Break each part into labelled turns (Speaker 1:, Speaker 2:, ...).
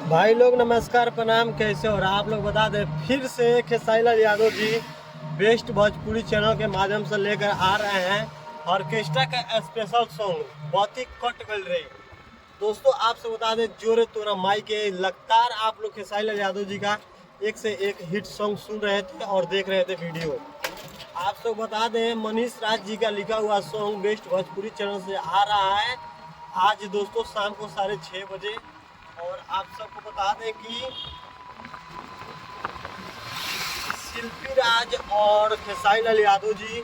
Speaker 1: भाई लोग नमस्कार प्रणाम, कैसे हो? और आप लोग बता दें, फिर से खेसारी लाल यादव जी बेस्ट भोजपुरी चैनल के माध्यम से लेकर आ रहे हैं ऑर्केस्ट्रा का स्पेशल सॉन्ग बहुत ही कट गल रही। दोस्तों आपसे बता दें, जोरे तोरा माई के लगातार आप लोग खेसारी लाल यादव जी का एक से एक हिट सॉन्ग सुन रहे थे और देख रहे थे वीडियो। आप सब बता दें, मनीष राज जी का लिखा हुआ सॉन्ग बेस्ट भोजपुरी चैनल से आ रहा है आज दोस्तों शाम को 6:30 बजे। और आप सबको बता दें कि शिल्पी राज और खेसारी लाल यादव जी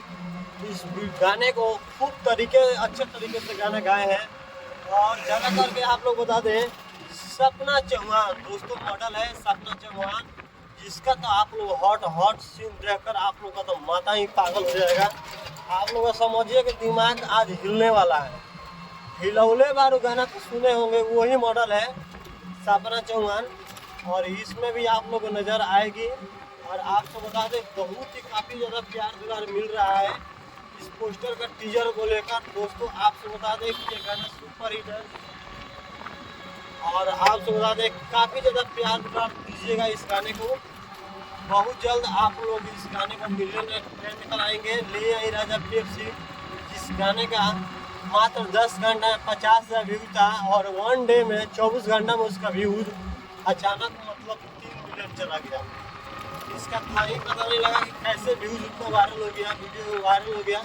Speaker 1: इस गाने को खूब अच्छे तरीके से गाना गाए हैं। और ज़्यादातर के आप लोग बता दें, सपना चौहान दोस्तों मॉडल है, सपना चौहान, जिसका तो आप लोग हॉट सीन देखकर आप लोग का तो माथा ही पागल हो जाएगा। आप लोग समझिए कि दिमाग आज हिलने वाला है। हिलौले बारू गाना तो सुने होंगे, वही मॉडल है सपना चौहान, और इसमें भी आप लोग को नज़र आएगी। और आपको बता दें, बहुत ही काफ़ी ज़्यादा प्यार दुलार मिल रहा है इस पोस्टर का टीजर को लेकर। दोस्तों आपसे बता दें कि ये गाना सुपर हिट है और आपसे बता दें काफ़ी ज़्यादा प्यार दुलार दीजिएगा इस गाने को। बहुत जल्द आप लोग इस गाने को मिलियन ट्रेंड कराएंगे। ले आई राजा पेप्सी, जिस गाने का मात्र 10 घंटा में 50,000 व्यूज था और वन डे में 24 घंटा में उसका व्यूज अचानक मतलब 3 मिलियन चला गया। इसका था ही पता नहीं लगा कि कैसे व्यूज उतना वायरल हो गया, वीडियो वायरल हो गया,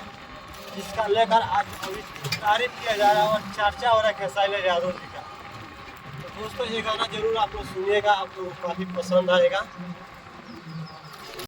Speaker 1: जिसका लेकर आज अभी तारीफ किया जा रहा है और चर्चा हो रहा है खेसारी लाल यादव जी का। तो दोस्तों ये गाना जरूर आप लोग सुनिएगा, आप लोग को काफ़ी पसंद आएगा।